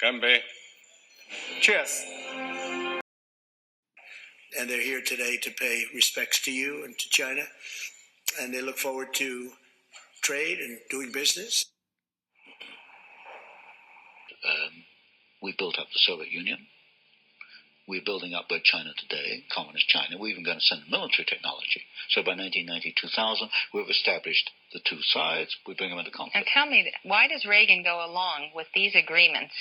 Ganbei. Cheers. And they're here today to pay respects to you and to China. And they look forward to trade and doing business. We built up the Soviet Union. We're building up China today, communist China. We're even going to send military technology. So by 1990, 2000, we've established the two sides. We bring them into conflict. Now tell me, why does Reagan go along with these agreements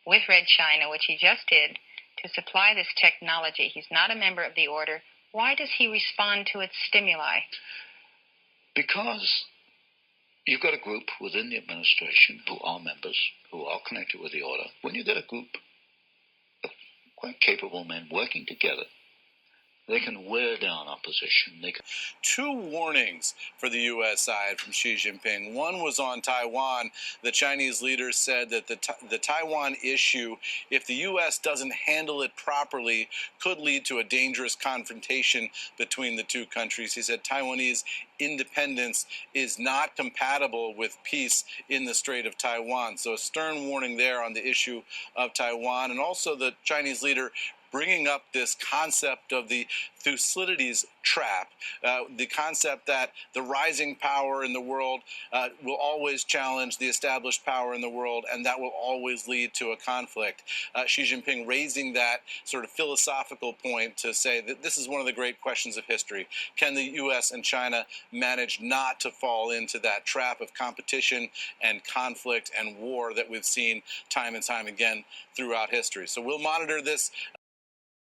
with Red China, which he just did, to supply this technology? He's not a member of the order. Why does he respond to its stimuli? Because you've got a group within the administration who are members, who are connected with the order. When you get a group of quite capable men working together, they can wear down opposition. Two warnings for the U.S. side from Xi Jinping. One was on Taiwan. The Chinese leader said that the Taiwan issue, if the U.S. doesn't handle it properly, could lead to a dangerous confrontation between the two countries. He said Taiwanese independence is not compatible with peace in the Strait of Taiwan. So a stern warning there on the issue of Taiwan. And also the Chinese leader bringing up this concept of the Thucydides trap, the concept that the rising power in the world will always challenge the established power in the world, and that will always lead to a conflict. Xi Jinping raising that sort of philosophical point to say that this is one of the great questions of history. Can the U.S. and China manage not to fall into that trap of competition and conflict and war that we've seen time and time again throughout history? So we'll monitor this.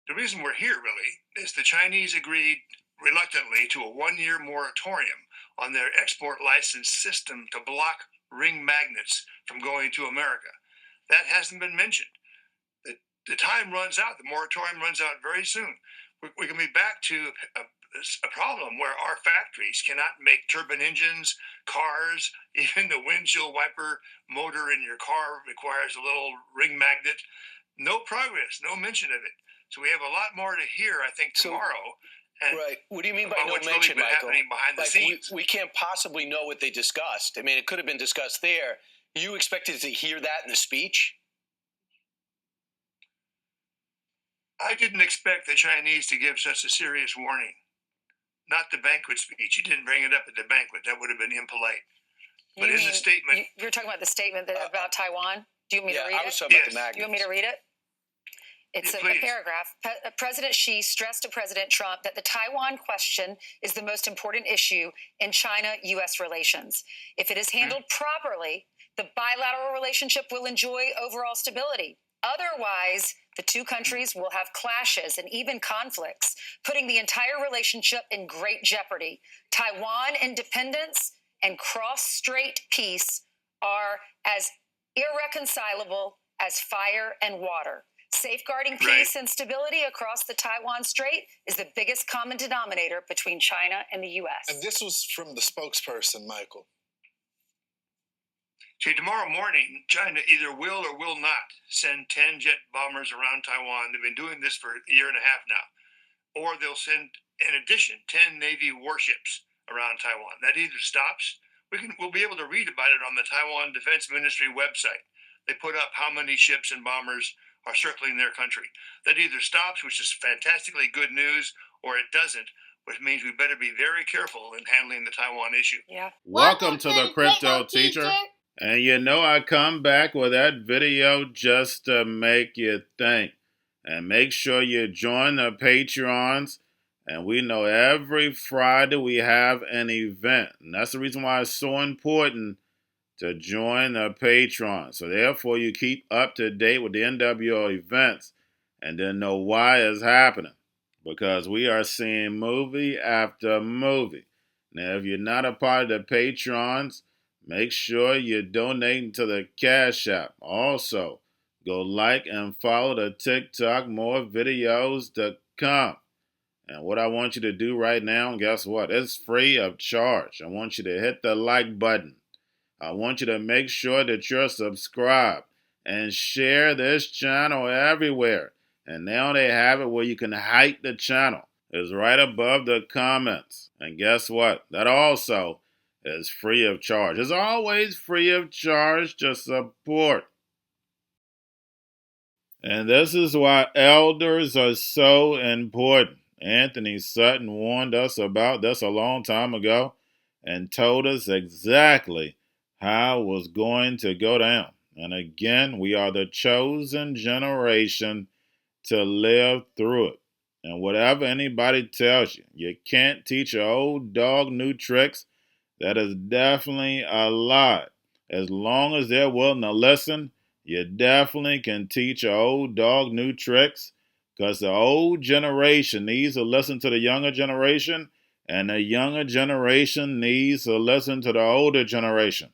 The reason we're here, really, is the Chinese agreed reluctantly to a one-year moratorium on their export license system to block ring magnets from going to America. That hasn't been mentioned. The time runs out. The moratorium runs out very soon. We can be back to a problem where our factories cannot make turbine engines, cars, even the windshield wiper motor in your car requires a little ring magnet. No progress, no mention of it. So we have a lot more to hear, I think, tomorrow. Right. What do you mean by no mention, really Michael? Happening behind the scenes. We can't possibly know what they discussed. I mean, it could have been discussed there. You expected to hear that in the speech? I didn't expect the Chinese to give such a serious warning. Not the banquet speech. You didn't bring it up at the banquet. That would have been impolite. But in the statement... You're talking about the statement about Taiwan? Do you want me to read it? I was talking about the magnets. Do you want me to read it? It's a paragraph. President Xi stressed to President Trump that the Taiwan question is the most important issue in China-U.S. relations. If it is handled properly, the bilateral relationship will enjoy overall stability. Otherwise, the two countries will have clashes and even conflicts, putting the entire relationship in great jeopardy. Taiwan independence and cross-strait peace are as irreconcilable as fire and water. Safeguarding peace and stability across the Taiwan Strait is the biggest common denominator between China and the U.S. And this was from the spokesperson, Michael. See, tomorrow morning, China either will or will not send 10 jet bombers around Taiwan. They've been doing this for a year and a half now. Or they'll send, in addition, 10 Navy warships around Taiwan. That either stops. We'll be able to read about it on the Taiwan Defense Ministry website. They put up how many ships and bombers are circling their country. That either stops, which is fantastically good news, or it doesn't, which means we better be very careful in handling the Taiwan issue. Yeah. Welcome to the Crypto Teacher. And you know I come back with that video just to make you think. And make sure you join the Patreons. And we know every Friday we have an event. And that's the reason why it's so important to join the Patreon. So therefore you keep up to date with the NWO events and then know why it's happening. Because we are seeing movie after movie. Now if you're not a part of the Patrons, make sure you're donating to the Cash App. Also, go like and follow the TikTok. More videos to come. And what I want you to do right now, guess what? It's free of charge. I want you to hit the like button. I want you to make sure that you're subscribed and share this channel everywhere. And now they have it where you can hide the channel. It's right above the comments. And guess what? That also is free of charge. It's always free of charge to support. And this is why elders are so important. Anthony Sutton warned us about this a long time ago and told us exactly how it was going to go down. And again, we are the chosen generation to live through it. And whatever anybody tells you, you can't teach an old dog new tricks. That is definitely a lie. As long as they're willing to listen, you definitely can teach an old dog new tricks, because the old generation needs to listen to the younger generation, and the younger generation needs to listen to the older generation.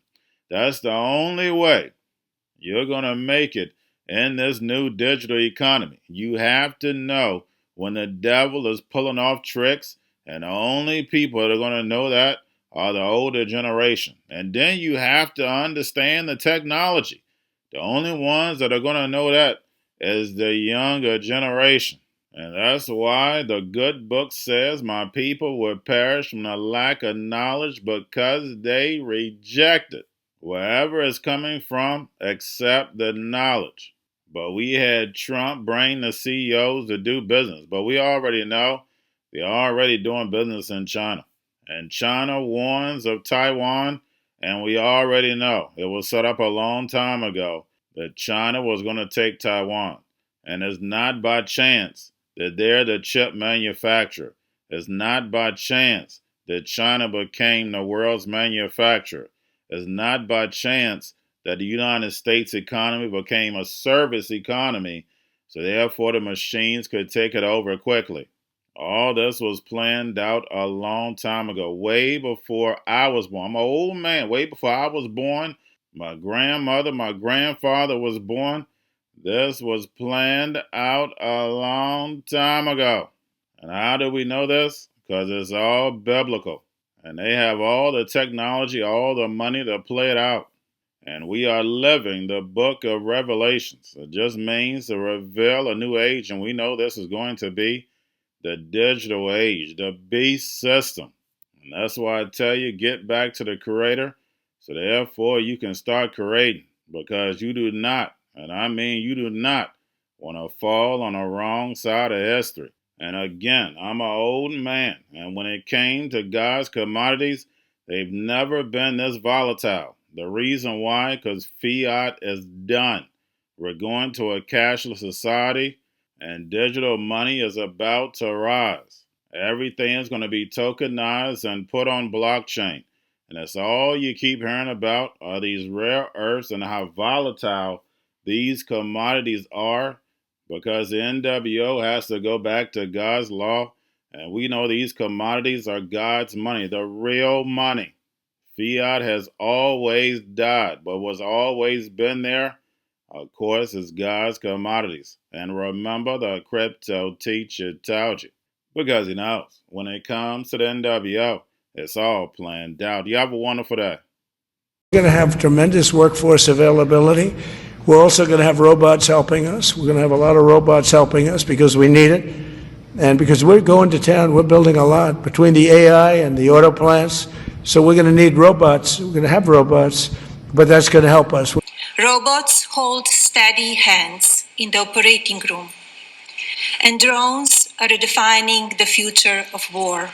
That's the only way you're going to make it in this new digital economy. You have to know when the devil is pulling off tricks, and the only people that are going to know that are the older generation. And then you have to understand the technology. The only ones that are going to know that is the younger generation. And that's why the good book says, my people will perish from the lack of knowledge because they rejected wherever it's coming from except the knowledge. But we had Trump bring the CEOs to do business. But we already know they're already doing business in China. And China warns of Taiwan, and we already know it was set up a long time ago that China was going to take Taiwan. And it's not by chance that they're the chip manufacturer. It's not by chance that China became the world's manufacturer. It's not by chance that the United States economy became a service economy, so therefore the machines could take it over quickly. All this was planned out a long time ago, way before I was born. I'm an old man. Way before I was born, my grandmother, my grandfather was born. This was planned out a long time ago. And how do we know this? Because it's all biblical. And they have all the technology, all the money to play it out. And we are living the book of Revelations. It just means to reveal a new age. And we know this is going to be the digital age, the beast system. And that's why I tell you, get back to the Creator, so therefore you can start creating, because you do not, and I mean you do not, want to fall on the wrong side of history. And again, I'm an old man, and when it came to God's commodities, they've never been this volatile. The reason why, because fiat is done. We're going to a cashless society, and digital money is about to rise. Everything is going to be tokenized and put on blockchain. And that's all you keep hearing about are these rare earths and how volatile these commodities are, because the NWO has to go back to God's law. And we know these commodities are God's money, the real money. Fiat has always died, but what's always been there, of course, is God's commodities. And remember, the Cryptoteacher told you, because he knows when it comes to the NWO, it's all planned out. You have a wonderful day. We're going to have tremendous workforce availability. We're also going to have robots helping us. We're going to have a lot of robots helping us because we need it. And because we're going to town, we're building a lot between the AI and the auto plants. So we're going to need robots. We're going to have robots, but that's going to help us. Robots hold steady hands in the operating room, and drones are redefining the future of war.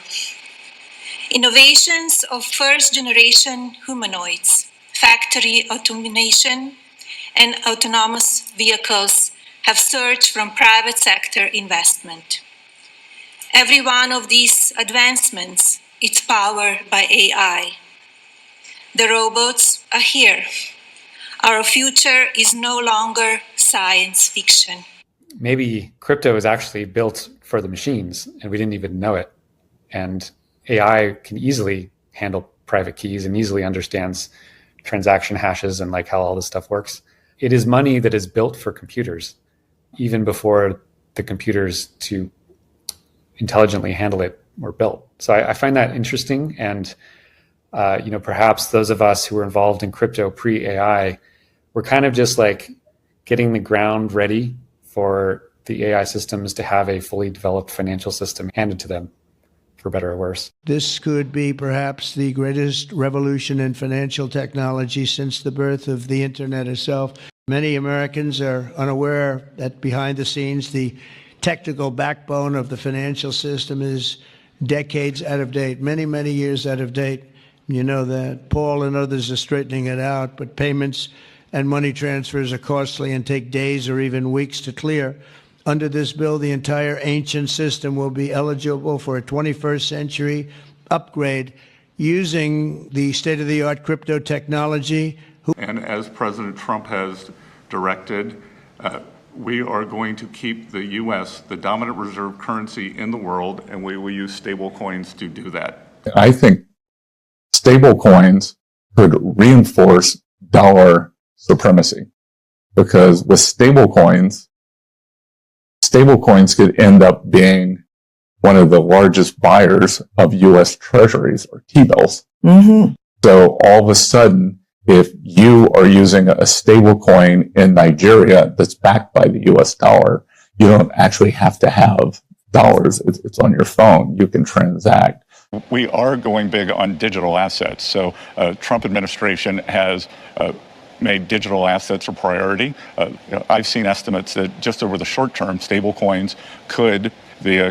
Innovations of first-generation humanoids, factory automation, and autonomous vehicles have surged from private sector investment. Every one of these advancements is powered by AI. The robots are here. Our future is no longer science fiction. Maybe crypto is actually built for the machines and we didn't even know it. And AI can easily handle private keys and easily understands transaction hashes and like how all this stuff works. It is money that is built for computers, even before the computers to intelligently handle it were built. So I find that interesting. And perhaps those of us who were involved in crypto pre-AI were kind of just like getting the ground ready for the AI systems to have a fully developed financial system handed to them, for better or worse. This could be perhaps the greatest revolution in financial technology since the birth of the internet itself. Many Americans are unaware that behind the scenes, the technical backbone of the financial system is decades out of date, many, many years out of date. You know that. Paul and others are straightening it out, but payments and money transfers are costly and take days or even weeks to clear. Under this bill, the entire ancient system will be eligible for a 21st century upgrade using the state-of-the-art crypto technology. And as President Trump has directed, we are going to keep the U.S. the dominant reserve currency in the world, and we will use stable coins to do that. I think stable coins could reinforce dollar supremacy, because with stable coins could end up being one of the largest buyers of U.S. treasuries or T-bills. Mm-hmm. So all of a sudden, if you are using a stable coin in Nigeria that's backed by the US dollar, you don't actually have to have dollars. It's on your phone. You can transact. We are going big on digital assets. So Trump administration has made digital assets a priority. I've seen estimates that just over the short term, stable coins could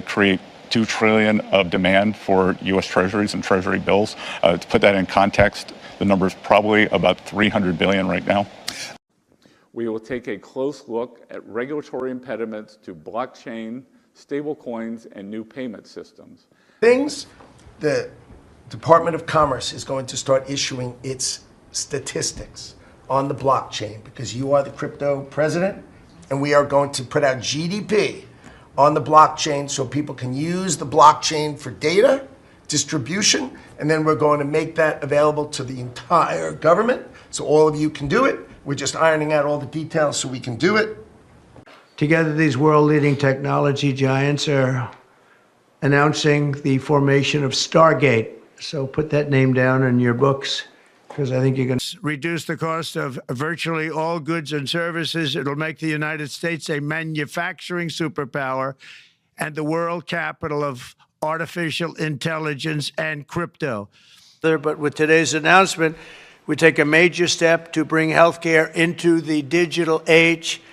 create $2 trillion of demand for U.S. treasuries and treasury bills. To put that in context, the number is probably about $300 billion right now. We will take a close look at regulatory impediments to blockchain, stable coins, and new payment systems. The Department of Commerce is going to start issuing its statistics on the blockchain, because you are the crypto president, and we are going to put out GDP on the blockchain so people can use the blockchain for data distribution, and then we're going to make that available to the entire government so all of you can do it. We're just ironing out all the details so we can do it. Together, these world-leading technology giants are announcing the formation of Stargate. So put that name down in your books, because I think you're going to reduce the cost of virtually all goods and services. It'll make the United States a manufacturing superpower and the world capital of artificial intelligence and crypto. But with today's announcement, we take a major step to bring healthcare into the digital age.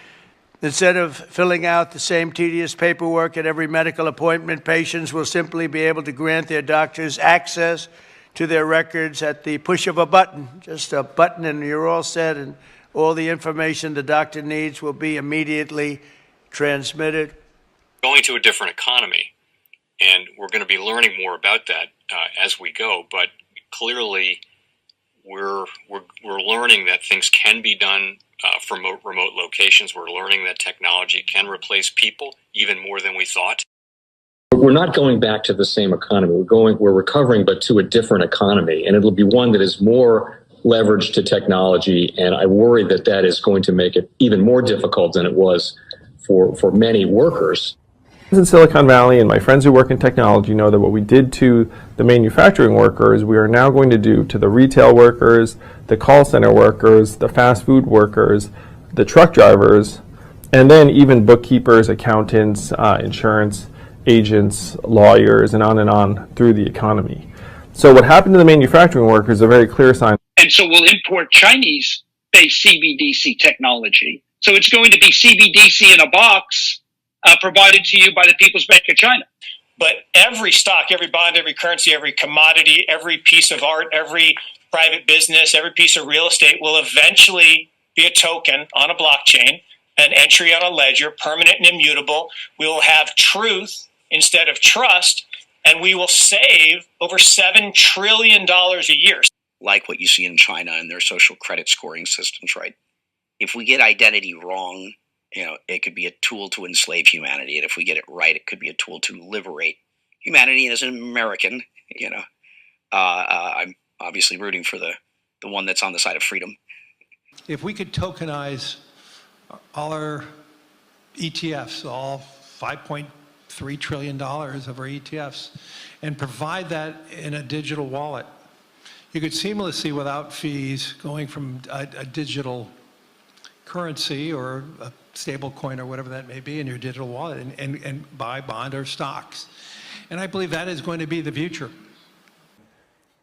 Instead of filling out the same tedious paperwork at every medical appointment, patients will simply be able to grant their doctors access to their records at the push of a button. Just a button and you're all set, and all the information the doctor needs will be immediately transmitted. Going to a different economy, and we're going to be learning more about that as we go. But clearly, we're learning that things can be done from remote locations. We're learning that technology can replace people even more than we thought. We're not going back to the same economy. We're recovering, but to a different economy, and it'll be one that is more leveraged to technology. And I worry that that is going to make it even more difficult than it was for many workers. In Silicon Valley, and my friends who work in technology know that what we did to the manufacturing workers, we are now going to do to the retail workers, the call center workers, the fast food workers, the truck drivers, and then even bookkeepers, accountants, insurance agents, lawyers, and on through the economy. So what happened to the manufacturing workers is a very clear sign. And so we'll import Chinese-based CBDC technology. So it's going to be CBDC in a box provided to you by the People's Bank of China. But every stock, every bond, every currency, every commodity, every piece of art, every private business, every piece of real estate will eventually be a token on a blockchain, an entry on a ledger, permanent and immutable. We will have truth instead of trust, and we will save over $7 trillion a year. Like what you see in China and their social credit scoring systems, right? If we get identity wrong, it could be a tool to enslave humanity. And if we get it right, it could be a tool to liberate humanity. And as an American, I'm obviously rooting for the one that's on the side of freedom. If we could tokenize all our ETFs, all $5.3 trillion of our ETFs, and provide that in a digital wallet, you could seamlessly, without fees, going from a digital currency or a stable coin or whatever that may be in your digital wallet and buy bond or stocks. And I believe that is going to be the future.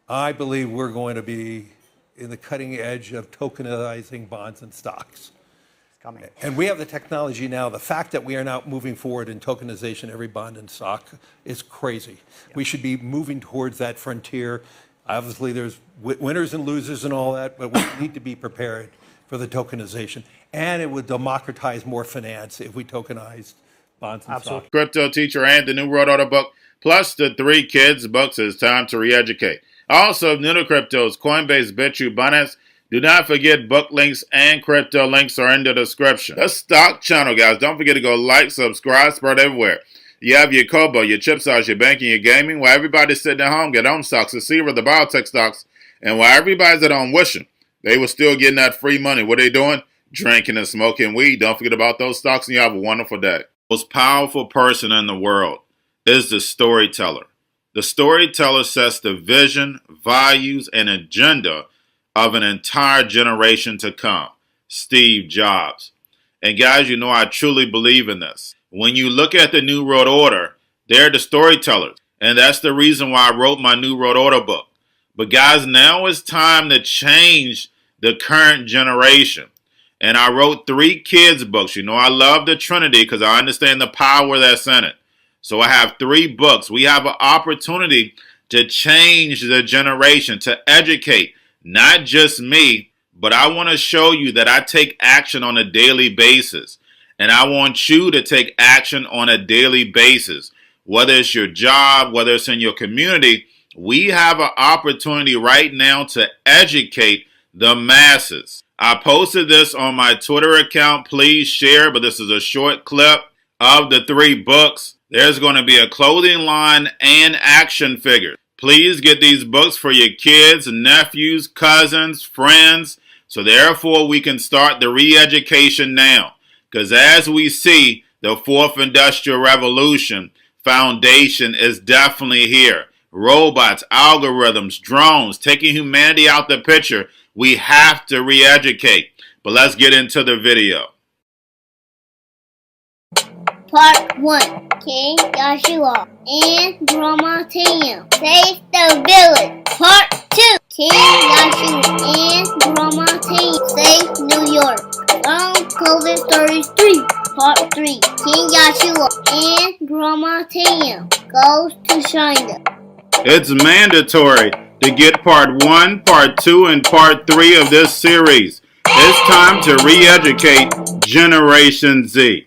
I believe we're going to be in the cutting edge of tokenizing bonds and stocks. coming. And we have the technology now. The fact that we are now moving forward in tokenization, every bond and stock, is crazy. Yeah. We should be moving towards that frontier. Obviously, there's winners and losers and all that, but we need to be prepared for the tokenization. And it would democratize more finance if we tokenized bonds and stocks. Cryptoteacher and the New World Order book, plus the 3 kids books. It's time to re-educate. Also, if new to cryptos, Coinbase, Bitrue, Binance. Do not forget book links and crypto links are in the description. The stock channel, guys. Don't forget to go like, subscribe, spread everywhere. You have your Kobo, your chip stocks, your banking, your gaming. While everybody's sitting at home, get home stocks, the Seaver, the biotech stocks. And while everybody's at home wishing, they were still getting that free money. What are they doing? Drinking and smoking weed. Don't forget about those stocks, and you have a wonderful day. The most powerful person in the world is the storyteller. The storyteller sets the vision, values, and agenda of an entire generation to come. Steve Jobs. And guys, you know I truly believe in this. When you look at the New World Order, they're the storytellers. And that's the reason why I wrote my New World Order book. But guys, now it's time to change the current generation. And I wrote 3 kids books. You know I love the Trinity because I understand the power that's in it. So I have 3 books. We have an opportunity to change the generation, to educate. Not just me, but I want to show you that I take action on a daily basis. And I want you to take action on a daily basis. Whether it's your job, whether it's in your community, we have an opportunity right now to educate the masses. I posted this on my Twitter account. Please share, but this is a short clip of the 3 books. There's going to be a clothing line and action figures. Please get these books for your kids, nephews, cousins, friends, so therefore we can start the re-education now. Because as we see, the 4th Industrial Revolution foundation is definitely here. Robots, algorithms, drones, taking humanity out the picture. We have to re-educate. But let's get into the video. Part 1. King Joshua and Grandma Tam save the village. Part 2. King Joshua and Grandma Tam save New York. From COVID Stories 3. Part 3. King Joshua and Grandma Tam goes to China. It's mandatory to get part 1, part 2, and part 3 of this series. It's time to re-educate Generation Z.